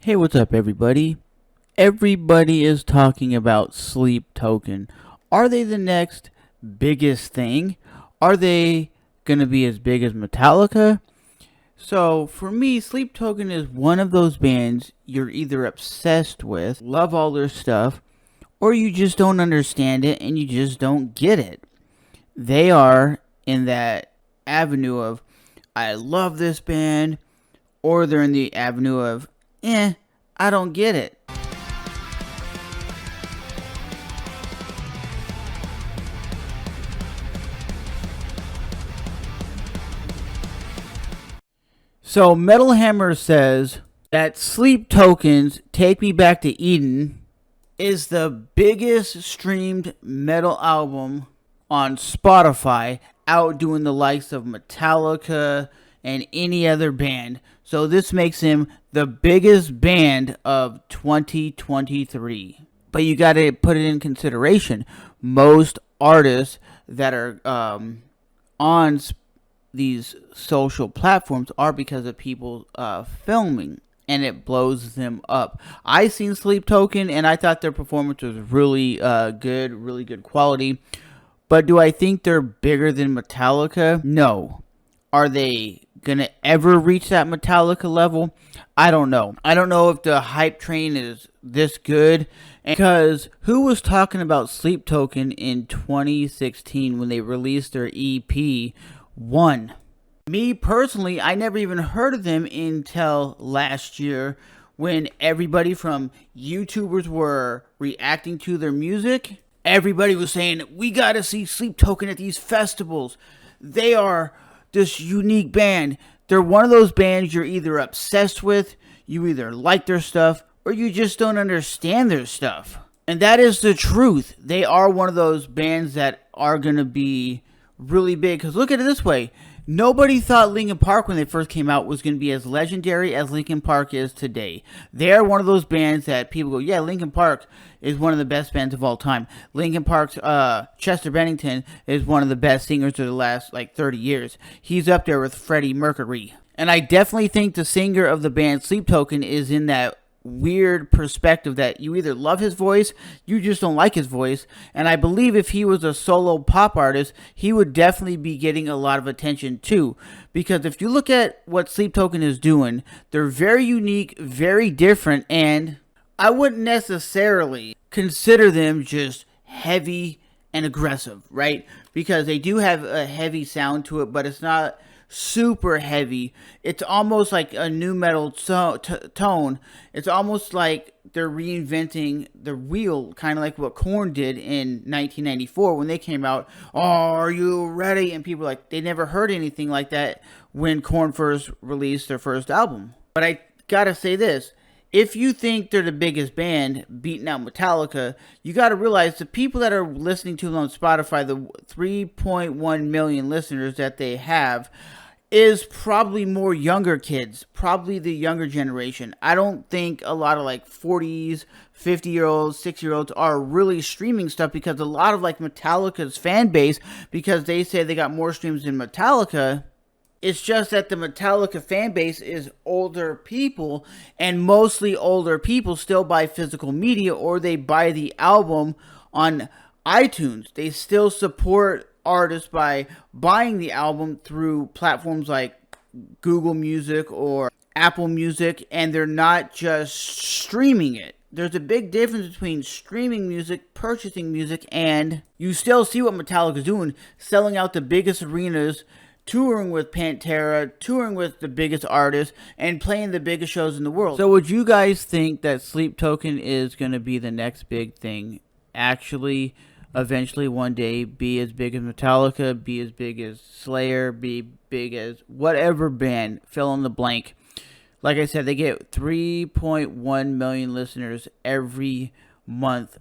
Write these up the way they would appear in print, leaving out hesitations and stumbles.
Hey, what's up, everybody? Everybody is talking about Sleep Token. Are they the next biggest thing? Are they going to be as big as Metallica? So, for me, Sleep Token is one of those bands you're either obsessed with, love all their stuff, or you just don't understand it and you just don't get it. They are in that avenue of, I love this band, or they're in the avenue of, I don't get it. So Metal Hammer says that Sleep Tokens Take Me Back to Eden is the biggest streamed metal album on Spotify, outdoing the likes of Metallica and any other band. So this makes him the biggest band of 2023. But you got to put it in consideration. Most artists that are on these social platforms are because of people filming, and it blows them up. I seen Sleep Token, and I thought their performance was really really good quality. But do I think they're bigger than Metallica? No. Are they gonna ever reach that Metallica level? I don't know. I don't know if the hype train is this good. Because who was talking about Sleep Token in 2016 when they released their EP 1? Me personally, I never even heard of them until last year when everybody from YouTubers were reacting to their music. Everybody was saying, we gotta see Sleep Token at these festivals. They are this unique band. They're one of those bands you're either obsessed with, you either like their stuff, or you just don't understand their stuff. And that is the truth. They are one of those bands that are going to be really big. Because look at it this way. Nobody thought Linkin Park when they first came out was going to be as legendary as Linkin Park is today. They're one of those bands that people go, yeah, Linkin Park is one of the best bands of all time. Linkin Park's Chester Bennington is one of the best singers of the last 30 years. He's up there with Freddie Mercury. And I definitely think the singer of the band Sleep Token is in that weird perspective that you either love his voice, you just don't like his voice. And I believe if he was a solo pop artist, he would definitely be getting a lot of attention too. Because if you look at what Sleep Token is doing, they're very unique, very different, and I wouldn't necessarily consider them just heavy and aggressive, right? Because they do have a heavy sound to it, but it's not super heavy. It's almost like a new metal tone. It's almost like they're reinventing the wheel, kind of like what Korn did in 1994 when they came out. Oh, are you ready? And people they never heard anything like that when Korn first released their first album. But I gotta say this. If you think they're the biggest band beating out Metallica, you got to realize the people that are listening to them on Spotify, the 3.1 million listeners that they have, is probably more younger kids, probably the younger generation. I don't think a lot of 40s, 50-year-olds, 60-year-olds are really streaming stuff because a lot of Metallica's fan base, because they say they got more streams than Metallica. It's just that the Metallica fan base is older people, and mostly older people still buy physical media or they buy the album on iTunes. They still support artists by buying the album through platforms like Google Music or Apple Music, and they're not just streaming it. There's a big difference between streaming music, purchasing music, and you still see what Metallica's doing, selling out the biggest arenas, touring with Pantera, touring with the biggest artists, and playing the biggest shows in the world. So would you guys think that Sleep Token is going to be the next big thing? Actually, eventually one day, be as big as Metallica, be as big as Slayer, be big as whatever band, fill in the blank. Like I said, they get 3.1 million listeners every month.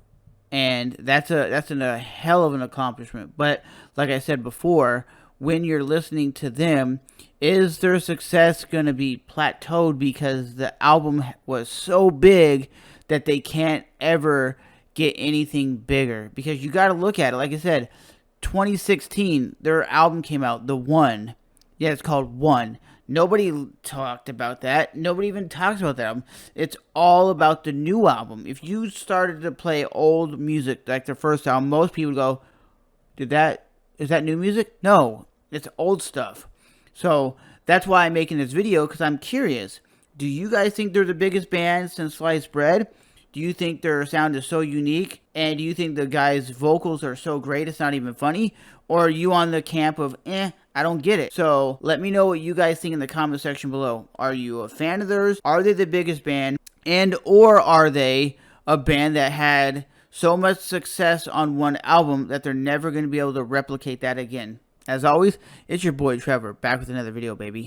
And that's a hell of an accomplishment. But like I said before, when you're listening to them, is their success going to be plateaued because the album was so big that they can't ever get anything bigger? Because you got to look at it. Like I said, 2016, their album came out, The One. Yeah, it's called One. Nobody talked about that. Nobody even talks about that album. It's all about the new album. If you started to play old music like their first album, most people would go, is that new music? No, it's old stuff. So that's why I'm making this video, because I'm curious. Do you guys think they're the biggest band since Sliced Bread? Do you think their sound is so unique? And do you think the guys' vocals are so great it's not even funny? Or are you on the camp of, I don't get it? So let me know what you guys think in the comment section below. Are you a fan of theirs? Are they the biggest band? And or are they a band that had so much success on one album that they're never going to be able to replicate that again? As always, it's your boy Trevor, back with another video, baby.